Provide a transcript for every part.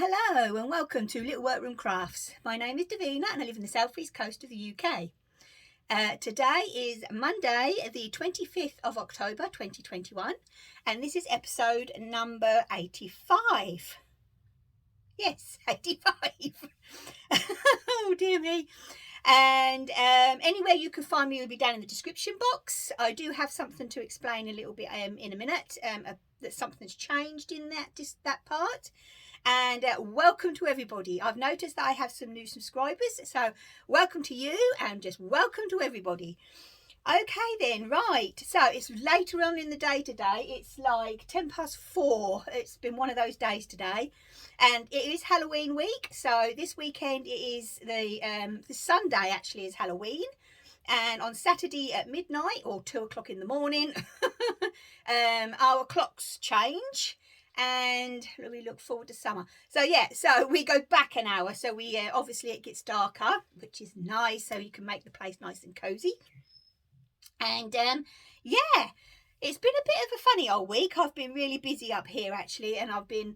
Hello and welcome to Little Workroom Crafts. My name is Davina and I live in the southeast coast of the UK. Today is Monday the 25th of October 2021 and this is episode number 85. Yes, 85. Oh dear me. And anywhere you can find me will be down in the description box. I do have something to explain a little bit in a minute, that something's changed in that part. And welcome to everybody. I've noticed that I have some new subscribers, so welcome to you and just welcome to everybody. Okay then, right, so it's later on in the day today. It's like 4:10. It's been one of those days today, and it is Halloween week. So this weekend it is the Sunday actually is Halloween, and on Saturday at midnight or 2 o'clock in the morning our clocks change. And we look forward to summer. So yeah, so we go back an hour. So we obviously it gets darker, which is nice. So you can make the place nice and cozy. And yeah, it's been a bit of a funny old week. I've been really busy up here actually, and I've been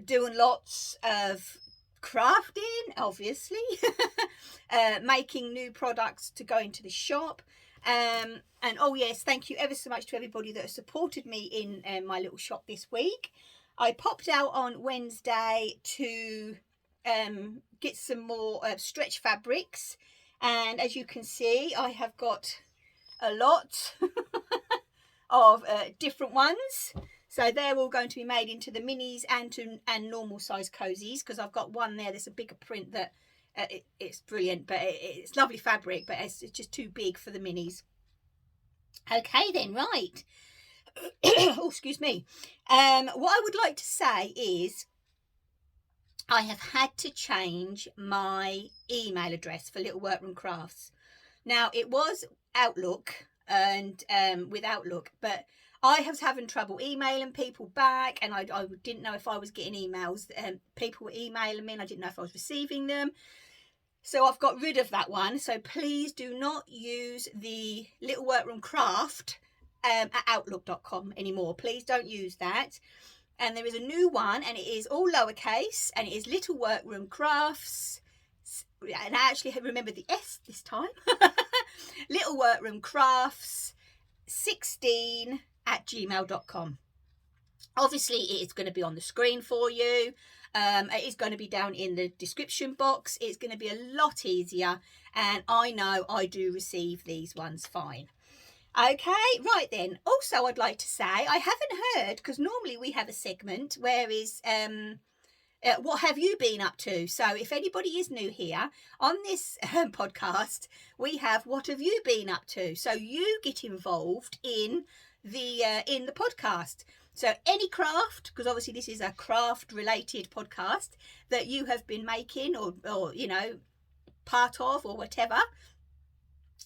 doing lots of crafting, obviously, making new products to go into the shop. And oh yes, thank you ever so much to everybody that has supported me in my little shop this week. I popped out on Wednesday to get some more stretch fabrics, and as you can see I have got a lot of different ones. So they're all going to be made into the minis and normal size cozies, because I've got one there that's a bigger print that it's brilliant, but it's lovely fabric, but it's just too big for the minis. Okay then, right. Oh, excuse me. What I would like to say is I have had to change my email address for Little Workroom Crafts. Now it was Outlook and with Outlook, but I was having trouble emailing people back, and I didn't know if I was getting emails. People were emailing me and I didn't know if I was receiving them. So I've got rid of that one. So please do not use the Little Workroom Craft at outlook.com anymore. Please don't use that. And there is a new one, and it is all lowercase, and it is Little Workroom Crafts. And I actually remember the S this time. Little Workroom Crafts 16 at gmail.com. Obviously it is going to be on the screen for you. It is going to be down in the description box. It's going to be a lot easier, and I know I do receive these ones fine. Okay, right then. Also, I'd like to say I haven't heard, because normally we have a segment where is what have you been up to? So if anybody is new here on this podcast, we have what have you been up to? So you get involved in the podcast. So any craft, because obviously this is a craft related podcast that you have been making or you know, part of or whatever,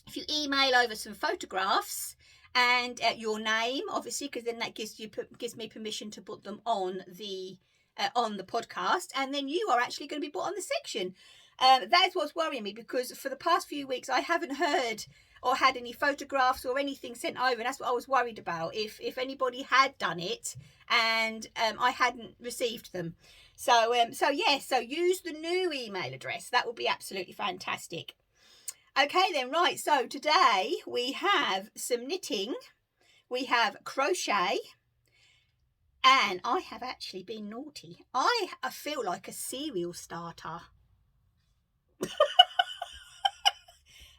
if you email over some photographs and your name, obviously, because then that gives me permission to put them on the podcast, and then you are actually going to be put on the section. That's what's worrying me, because for the past few weeks I haven't heard or had any photographs or anything sent over, and that's what I was worried about, if anybody had done it and I hadn't received them. So yes, so use the new email address. That would be absolutely fantastic. Okay then, right, so today we have some knitting, we have crochet, and I have actually been naughty. I feel like a cereal starter.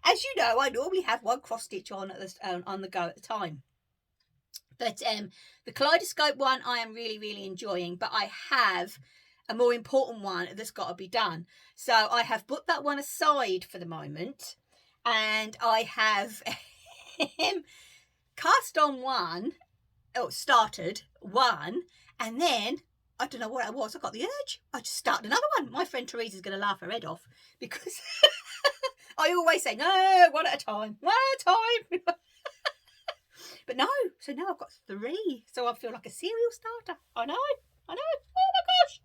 As you know, I normally have one cross stitch on the go at the time. But the kaleidoscope one I am really, really enjoying. But I have a more important one that's got to be done. So I have put that one aside for the moment. And I have cast on one, or started one. And then, I don't know what it was, I got the urge. I just started another one. My friend Teresa's going to laugh her head off, because I always say, no, one at a time, one at a time. But no, so now I've got 3. So I feel like a cereal starter. I know. Oh my gosh.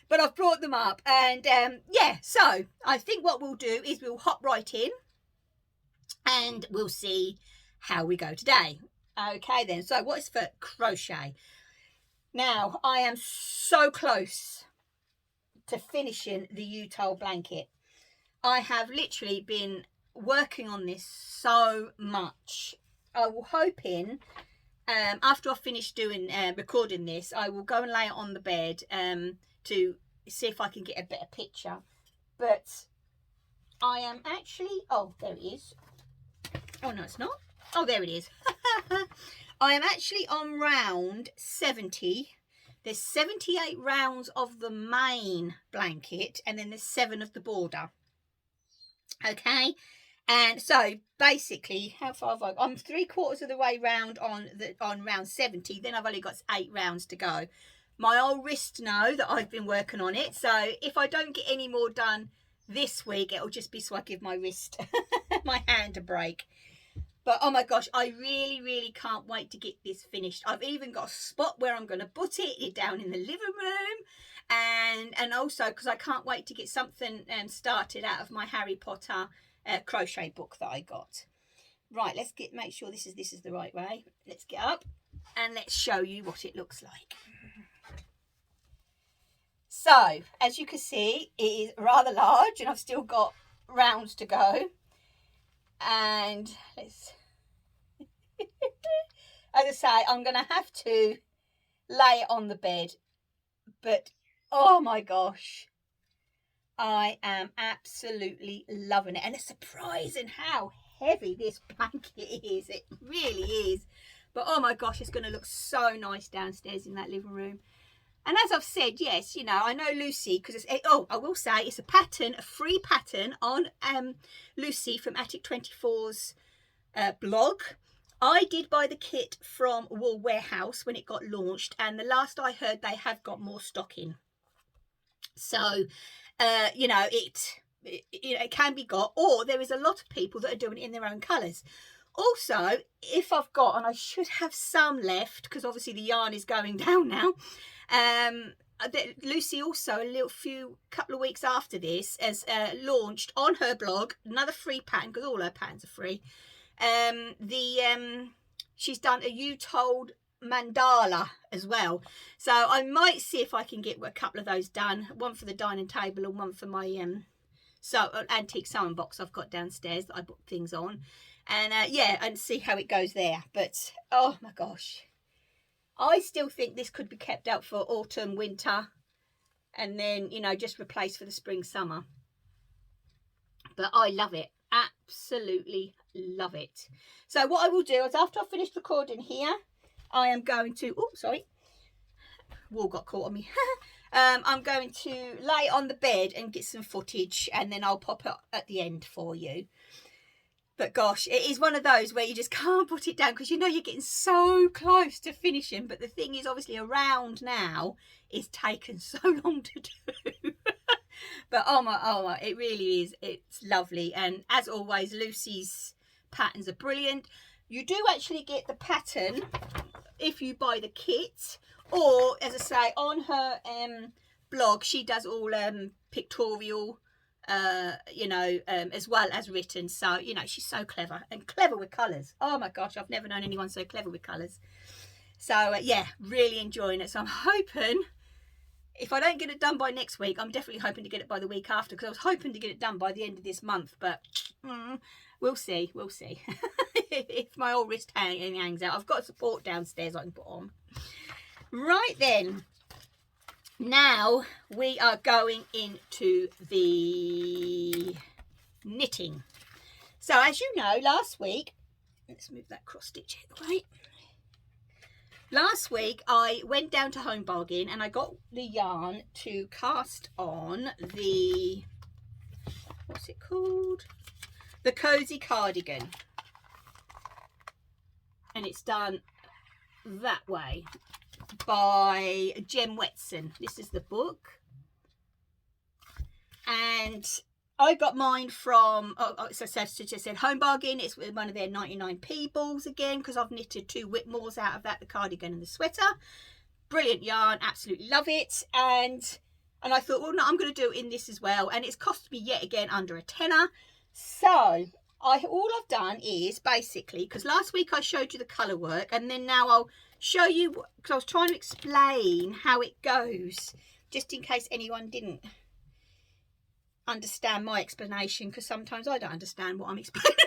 But I've brought them up, and yeah, so I think what we'll do is we'll hop right in and we'll see how we go today. Okay then, so what is for crochet? Now, I am so close to finishing the Yuletide blanket. I have literally been working on this so much. I will hoping after I finish doing recording this, I will go and lay it on the bed to see if I can get a better picture. But I am actually, oh, there it is. Oh no, it's not. Oh, there it is. I am actually on round 70. There's 78 rounds of the main blanket, and then there's 7 of the border. Okay, and so basically, how far have I? I'm 3/4 of the way round on round 70. Then I've only got 8 rounds to go. My old wrists know that I've been working on it, so if I don't get any more done this week, it'll just be so I give my wrist, my hand a break. But oh my gosh, I really can't wait to get this finished. I've even got a spot where I'm going to put it down in the living room, and also because I can't wait to get something started out of my Harry Potter crochet book that I got. Right, let's make sure this is the right way. Let's get up and let's show you what it looks like. So as you can see, it is rather large, and I've still got rounds to go. And let's as I say, I'm gonna have to lay it on the bed, but oh my gosh, I am absolutely loving it. And it's surprising how heavy this blanket is. It really is. But oh my gosh, it's gonna look so nice downstairs in that living room. And as I've said, yes, you know, I know Lucy, because I will say it's a free pattern on Lucy from Attic 24's blog. I did buy the kit from Wool Warehouse when it got launched, and the last I heard, they have got more stock in. So, you know, it can be got, or there is a lot of people that are doing it in their own colours. Also, if I've got, and I should have some left, because obviously the yarn is going down now, Lucy also couple of weeks after this has launched on her blog another free pattern, because all her patterns are free. She's done a Yuletide mandala as well, so I might see if I can get a couple of those done, one for the dining table and one for my antique sewing box I've got downstairs that I put things on, and yeah, and see how it goes there. But oh my gosh, I still think this could be kept out for autumn, winter, and then, you know, just replace for the spring, summer. But I love it. Absolutely love it. So what I will do is, after I've finished recording here, I am going to, oh, sorry, wool got caught on me. I'm going to lay on the bed and get some footage, and then I'll pop it at the end for you. But gosh, it is one of those where you just can't put it down, because you know you're getting so close to finishing. But the thing is, obviously, around now is taken so long to do. But oh my, it really is. It's lovely. And as always, Lucy's patterns are brilliant. You do actually get the pattern if you buy the kit, or as I say, on her blog, she does all pictorial, you know, as well as written. So, you know, she's so clever, and clever with colours. Oh my gosh, I've never known anyone so clever with colours. So yeah, really enjoying it. So I'm hoping, if I don't get it done by next week, I'm definitely hoping to get it by the week after, because I was hoping to get it done by the end of this month. But we'll see, we'll see. If my old wrist hangs out, I've got support downstairs I can put on. Right then, now we are going into the knitting. So as you know, last week, let's move that cross stitch out of the way. Last week I went down to Home Bargain and I got the yarn to cast on the, what's it called? The Cozy Cardigan. And it's done that way by Weston. This is the book. And I got mine from, so just said Home Bargain. It's one of their 99p balls again, because I've knitted 2 Whitmores out of that, the cardigan and the sweater. Brilliant yarn, absolutely love it. And I thought, well, no, I'm going to do it in this as well. And it's cost me yet again under a tenner. So all I've done is basically, because last week I showed you the colour work, and then now I'll show you, because I was trying to explain how it goes, just in case anyone didn't understand my explanation, because sometimes I don't understand what I'm explaining.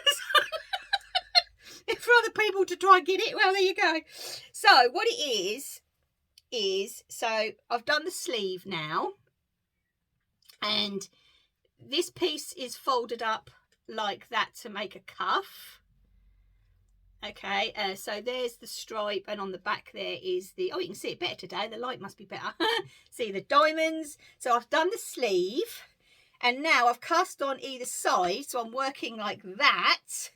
For other people to try and get it, well, there you go. So what it is, so I've done the sleeve now, and this piece is folded up like that to make a cuff. Okay, so there's the stripe, and on the back there is the, oh, you can see it better today, the light must be better. See the diamonds. So I've done the sleeve, and now I've cast on either side, so I'm working like that.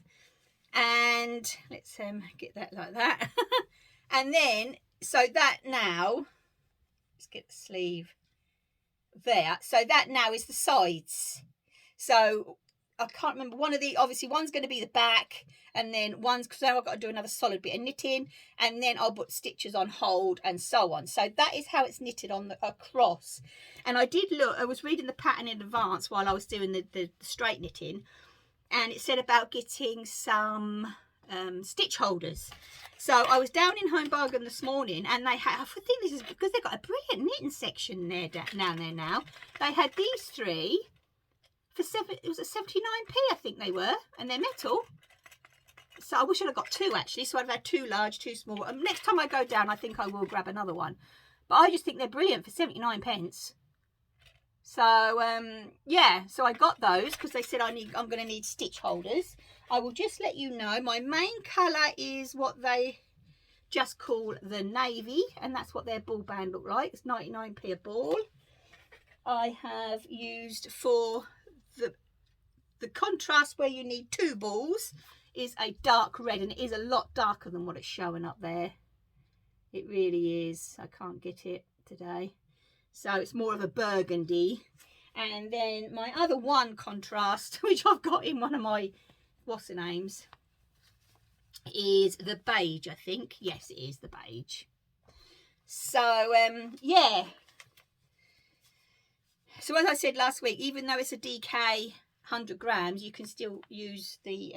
And let's get that like that. And then, so that now, let's get the sleeve there. So that now is the sides. So I can't remember, one of the, obviously one's going to be the back, and then one's, because now I've got to do another solid bit of knitting, and then I'll put stitches on hold and so on. So that is how it's knitted on the across. And I did look, I was reading the pattern in advance while I was doing the straight knitting, and it said about getting some stitch holders. So I was down in Home Bargain this morning, and they had, I think this is because they've got a brilliant knitting section there down there now. They had these three for it was at 79p, I think they were, and they're metal. So I wish I'd have got two actually, so I'd have had two large, two small. Next time I go down, I think I will grab another one. But I just think they're brilliant for 79p. So yeah, so I got those because they said I'm going to need stitch holders. I will just let you know my main colour is what they just call the navy, and that's what their ball band look like. It's 99p a ball. I have used for the contrast where you need two balls is a dark red, and it is a lot darker than what it's showing up there. It really is. I can't get it today. So it's more of a burgundy. And then my other one contrast, which I've got in one of my what's the names, is the beige, I think. Yes, it is the beige. So yeah. So as I said last week, even though it's a DK 100 grams, you can still use the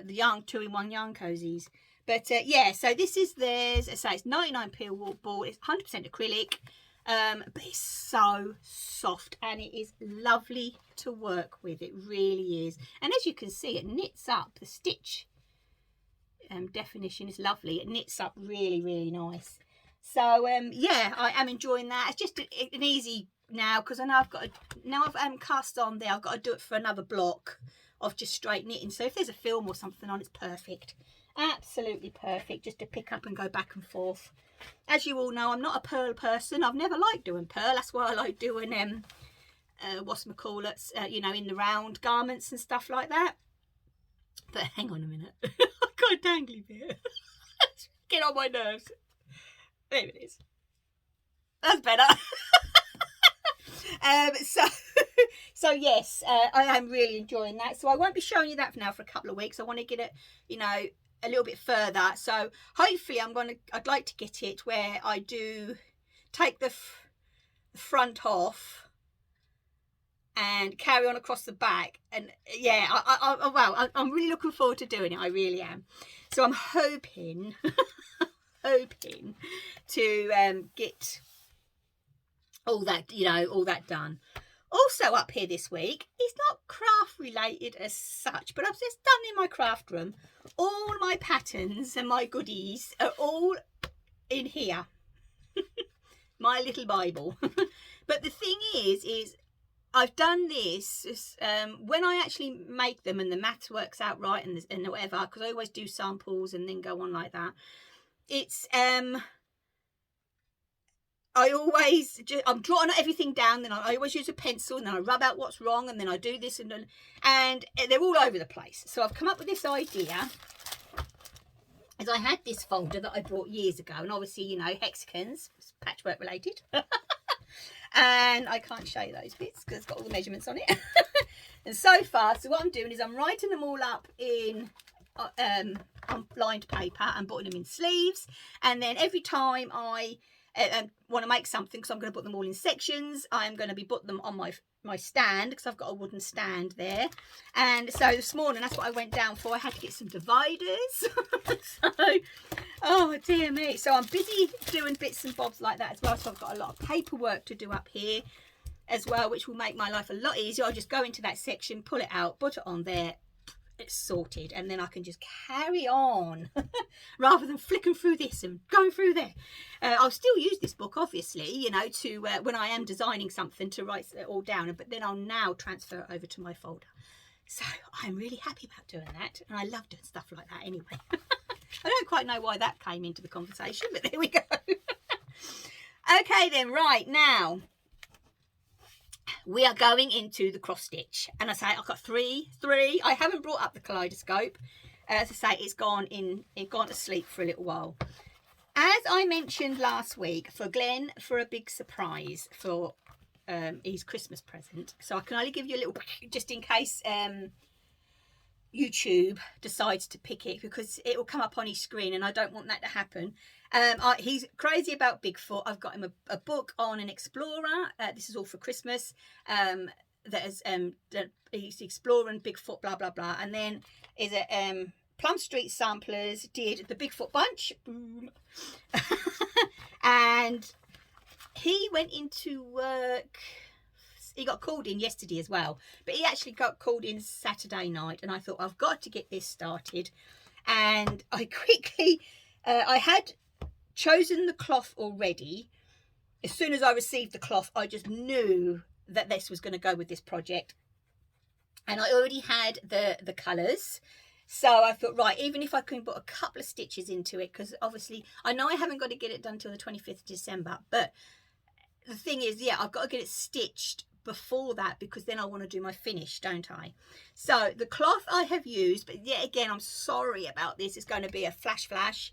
yarn 2-in-1 yarn cozies. But yeah, so this is theirs. I say it's 99p ball. It's 100% acrylic, but it's so soft, and it is lovely to work with. It really is. And as you can see, it knits up. The stitch definition is lovely. It knits up really, really nice. So yeah, I am enjoying that. It's just an easy now, because I know I've cast on there. I've got to do it for another block of just straight knitting. So if there's a film or something on, it's perfect. Absolutely perfect, just to pick up and go back and forth. As you all know, I'm not a purl person. I've never liked doing purl. That's why I like doing whatchamacallits, you know, in the round garments and stuff like that. But hang on a minute. I've got a dangly bit. Get on my nerves. There it is. That's better. So yes, I am really enjoying that. So I won't be showing you that for now for a couple of weeks. I want to get it, you know, a little bit further. So hopefully I'd like to get it where I do take the front off and carry on across the back. And yeah, I'm really looking forward to doing it. I really am. So I'm hoping hoping to get all that, you know, all that done. Also up here this week, it's not craft related as such, but I've just done in my craft room, all my patterns and my goodies are all in here. My little Bible. But the thing is I've done this when I actually make them and the maths works out right and whatever, because I always do samples and then go on like that. It's I'm drawing everything down, then I always use a pencil, and then I rub out what's wrong, and then I do this, and they're all over the place. So I've come up with this idea, as I had this folder that I bought years ago, and obviously, you know, hexagons, patchwork related. And I can't show you those bits because it's got all the measurements on it. And so far, so what I'm doing is I'm writing them all up in on lined paper and putting them in sleeves, and then every time I want to make something, because I'm going to put them all in sections, I'm going to be putting them on my my stand, because I've got a wooden stand there. And so this morning, that's what I went down for. I had to get some dividers. So, oh dear me. So I'm busy doing bits and bobs like that as well. So I've got a lot of paperwork to do up here as well, which will make my life a lot easier. I'll just go into that section, pull it out, put it on there, it's sorted, and then I can just carry on rather than flicking through this and going through there. I'll still use this book, obviously, you know, to when I am designing something, to write it all down, but then I'll now transfer it over to my folder. So I'm really happy about doing that, and I love doing stuff like that anyway. I don't quite know why that came into the conversation, but there we go. Okay then, right, now we are going into the cross stitch, and I say I've got three. I haven't brought up the kaleidoscope. As I say, it's gone to sleep for a little while. As I mentioned last week, for Glenn, for a big surprise for his Christmas present. So I can only give you a little, just in case YouTube decides to pick it, because it will come up on his screen, and I don't want that to happen. He's crazy about Bigfoot. I've got him a book on an explorer. This is all for Christmas. That is he's exploring Bigfoot, blah blah blah. And then is it Plumstreet Samplers did the Bigfoot bunch. Boom. And he went into work. He got called in yesterday as well, but he actually got called in Saturday night, and I thought I've got to get this started. And I quickly I had chosen the cloth already. As soon as I received the cloth, I just knew that this was going to go with this project, and I already had the colours. So I thought, right, even if I can put a couple of stitches into it, because obviously I know I haven't got to get it done till the 25th of December, but the thing is, yeah, I've got to get it stitched before that, because then I want to do my finish, don't I? So the cloth I have used, but yet again, I'm sorry about this, it's going to be a flash,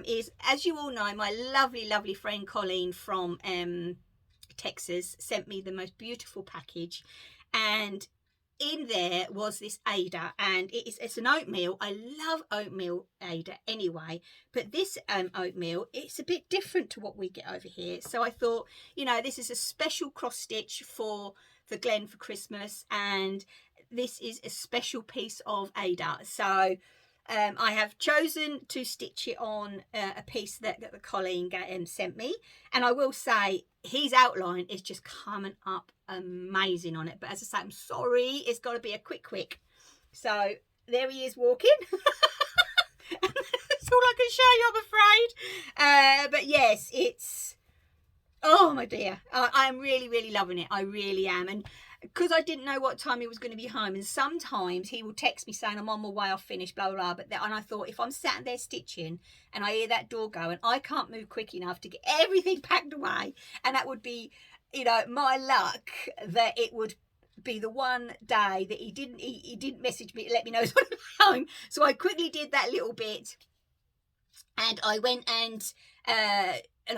is, as you all know, my lovely friend Colleen from Texas sent me the most beautiful package, and in there was this Ada, and it's an oatmeal. I love oatmeal Ada anyway, but this oatmeal, it's a bit different to what we get over here. So I thought, you know, this is a special cross stitch for Glenn for Christmas, and this is a special piece of Ada. So I have chosen to stitch it on a piece that Colleen sent me, and I will say his outline is just coming up amazing on it. But as I say, I'm sorry, it's got to be a quick. So there he is walking. That's all I can show you, I'm afraid. But yes, it's, oh my dear, I'm really loving it. I really am. And because I didn't know what time he was going to be home, and sometimes he will text me saying I'm on my way, I'll finish, blah blah blah. And I thought, if I'm sat there stitching and I hear that door go and I can't move quick enough to get everything packed away, and that would be, you know, my luck that it would be the one day that he didn't message me to let me know he's on home. So I quickly did that little bit, and I went and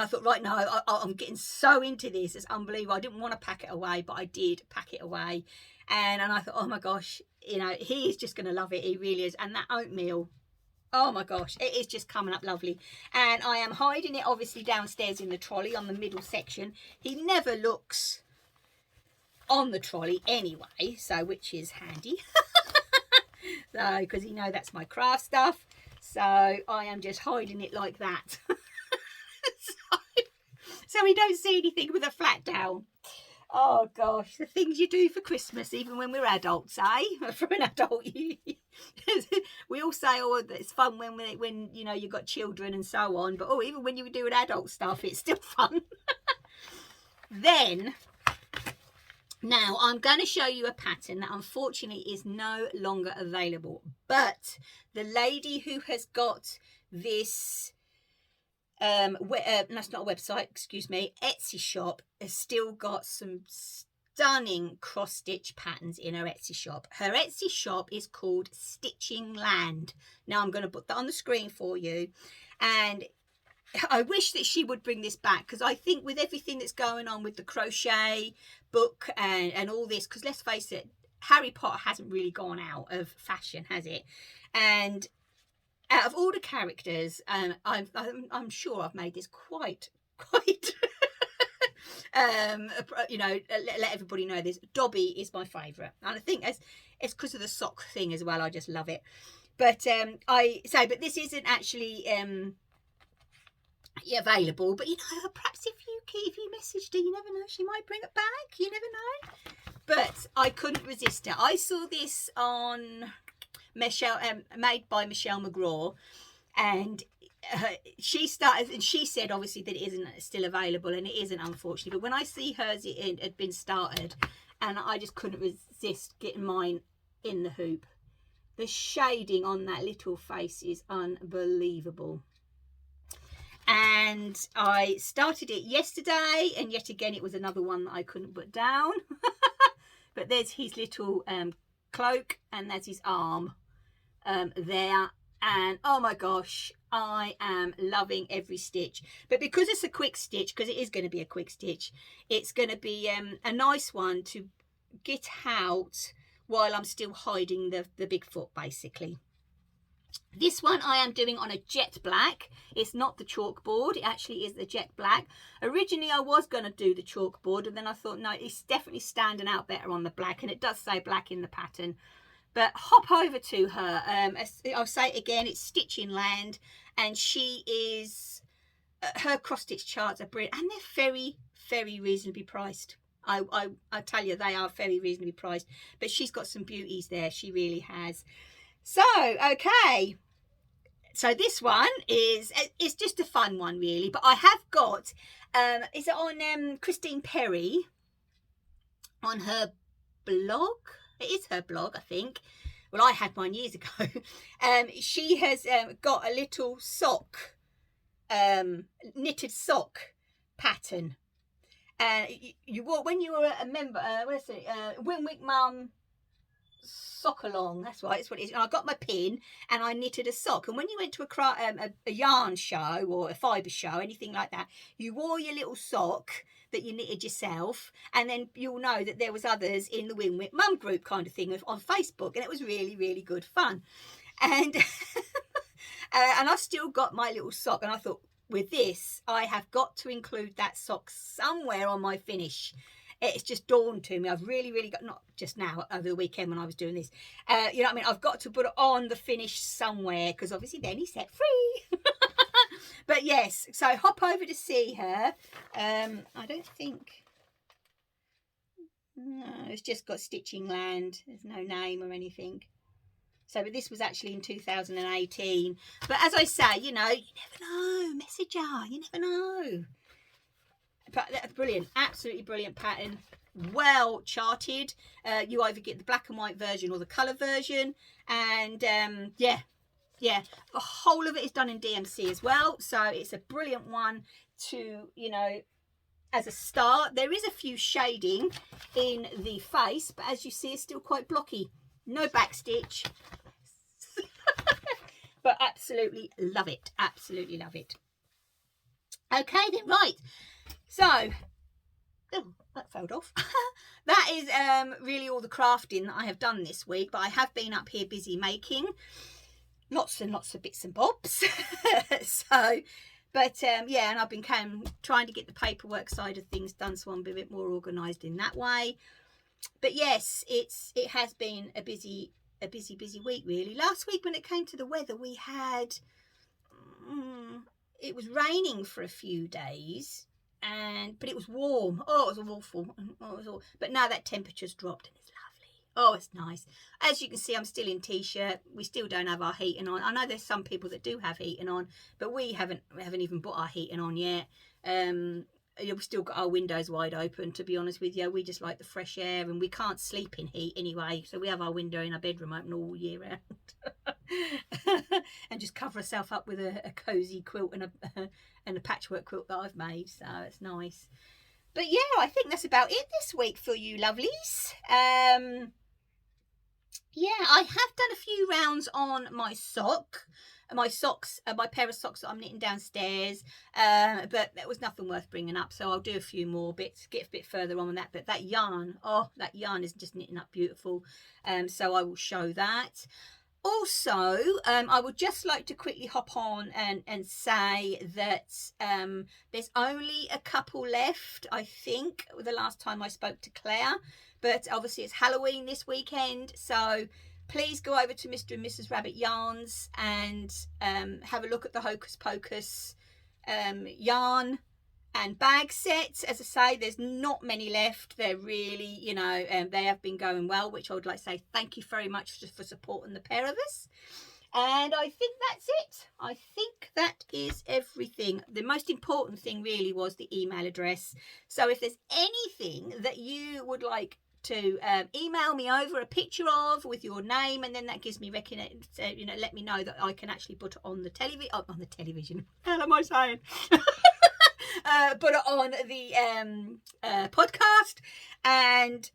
I thought, right, no, I'm getting so into this. It's unbelievable. I didn't want to pack it away, but I did pack it away. And I thought, oh my gosh, you know, he is just going to love it. He really is. And that oatmeal, oh my gosh, it is just coming up lovely. And I am hiding it obviously downstairs in the trolley on the middle section. He never looks on the trolley anyway, so which is handy. So, because you know that's my craft stuff. So I am just hiding it like that. So we don't see anything with a flat down. Oh gosh, the things you do for Christmas, even when we're adults, eh? For an adult, we all say, oh, it's fun when you know you've got children and so on. But oh, even when you do adult stuff, it's still fun. Then, now I'm going to show you a pattern that unfortunately is no longer available. But the lady who has got this, that's not a website, excuse me, Etsy shop, has still got some stunning cross stitch patterns in her Etsy shop. Her Etsy shop is called Stitching Land. Now I'm going to put that on the screen for you, and I wish that she would bring this back, because I think with everything that's going on with the crochet book and all this, because let's face it, Harry Potter hasn't really gone out of fashion, has it? And out of all the characters, I'm sure I've made this quite You know, let everybody know this. Dobby is my favourite, and I think it's because of the sock thing as well. I just love it. But but this isn't actually available. But you know, perhaps if you messaged her, you never know, she might bring it back. You never know. But I couldn't resist it. I saw this on Michelle, made by Michelle McGraw, and she started, and she said obviously that it isn't still available, and it isn't, unfortunately. But when I see hers, it had been started, and I just couldn't resist getting mine in the hoop. The shading on that little face is unbelievable. And I started it yesterday, and yet again it was another one that I couldn't put down. But there's his little cloak, and there's his arm there. And oh my gosh, I am loving every stitch. But because it's a quick stitch, because it is going to be a quick stitch, it's going to be a nice one to get out while I'm still hiding the big foot, basically. This one I am doing on a jet black. It's not the chalkboard, it actually is the jet black. Originally I was going to do the chalkboard, and then I thought, no, it's definitely standing out better on the black, and it does say black in the pattern. But hop over to her. I'll say it again, it's Stitching Land, and she is, her cross stitch charts are brilliant, and they're very, very reasonably priced. I tell you, they are very reasonably priced, but she's got some beauties there, she really has. So, okay, so this one it's just a fun one, really, but I have got, is it on Christine Perry, on her blog? It is her blog, I think. Well, I had mine years ago. She has got a little sock, knitted sock pattern. You wore, when you were a member, where's it? Winwick Mum Sock Along, that's right, it's what it is. And I got my pin and I knitted a sock. And when you went to a yarn show or a fibre show, anything like that, you wore your little sock that you knitted yourself, and then you'll know that there was others in the Winwick Mum group kind of thing on Facebook, and it was really, really good fun. And and I've still got my little sock, and I thought, with this, I have got to include that sock somewhere on my finish. It's just dawned to me. I've really, really got, not just now, over the weekend when I was doing this. You know what I mean? I've got to put it on the finish somewhere, because obviously then he's set free. But yes, so hop over to see her. I don't think... No, it's just got Stitching Land. There's no name or anything. So, but this was actually in 2018. But as I say, you know, you never know. Message her. You never know. But that's brilliant. Absolutely brilliant pattern. Well charted. You either get the black and white version or the colour version. And yeah. The whole of it is done in DMC as well. So it's a brilliant one to, you know, as a start. There is a few shading in the face, but as you see, it's still quite blocky. No back stitch. But absolutely love it. Absolutely love it. Okay then, right. So, oh, that fell off. That is really all the crafting that I have done this week. But I have been up here busy making lots and lots of bits and bobs. So, but yeah, and I've been trying to get the paperwork side of things done, so I'm a bit more organised in that way. But yes, it has been a busy week, really. Last week when it came to the weather, we had it was raining for a few days, but it was warm. Oh, it was awful. But now that temperature's dropped and it's lovely. Oh, it's nice. As you can see, I'm still in t-shirt. We still don't have our heating on. I know there's some people that do have heating on, but we haven't even put our heating on yet. We've still got our windows wide open, to be honest with you. We just like the fresh air, and we can't sleep in heat anyway, so we have our window in our bedroom open all year round. And just cover ourselves up with a cosy quilt and a patchwork quilt that I've made, so it's nice. But yeah, I think that's about it this week for you lovelies. Yeah, I have done a few rounds on my socks, my pair of socks that I'm knitting downstairs, but there was nothing worth bringing up, so I'll do a few more bits, get a bit further on that. But that yarn, oh, that yarn is just knitting up beautiful, so I will show that. Also, I would just like to quickly hop on and say that there's only a couple left, I think, the last time I spoke to Claire. But obviously it's Halloween this weekend, so please go over to Mr. and Mrs. Rabbit Yarns and have a look at the Hocus Pocus yarn and bag sets. As I say, there's not many left. They're really, you know, they have been going well, which I would like to say thank you very much for supporting the pair of us. And I think that's it. I think that is everything. The most important thing really was the email address. So if there's anything that you would like to email me over a picture of with your name, and then that gives me you know, let me know that I can actually put it on the television. Oh, on the television. What am I saying? Put it on the podcast. And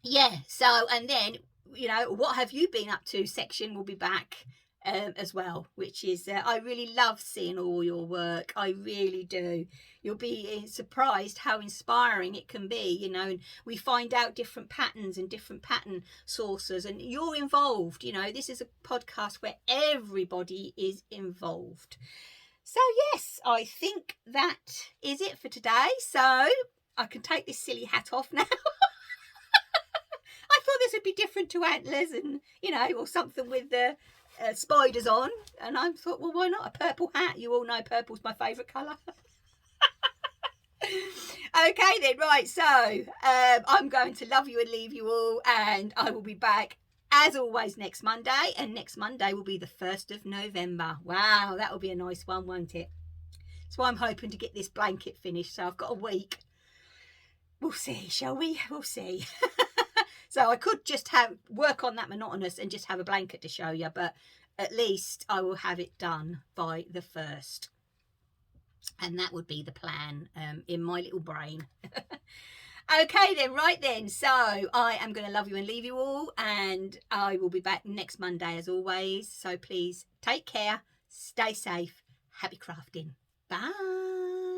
yeah, so, and then, you know, what have you been up to section will be back as well, which is I really love seeing all your work. I really do. You'll be surprised how inspiring it can be, you know, and we find out different patterns and different pattern sources, and you're involved. You know, this is a podcast where everybody is involved. So yes, I think that is it for today. So I can take this silly hat off now. I thought this would be different to antlers and, you know, or something with the spiders on. And I thought, well, why not a purple hat? You all know purple's my favourite colour. Okay then, right. So I'm going to love you and leave you all. And I will be back as always next Monday, and next Monday will be the 1st of November. Wow, that will be a nice one, won't it? So I'm hoping to get this blanket finished, so I've got a week. We'll see, shall we? We'll see. So I could just work on that monotonous and just have a blanket to show you, but at least I will have it done by the 1st. And that would be the plan in my little brain. Okay then, right then, so I am going to love you and leave you all, and I will be back next Monday as always. So please take care, stay safe, happy crafting. Bye.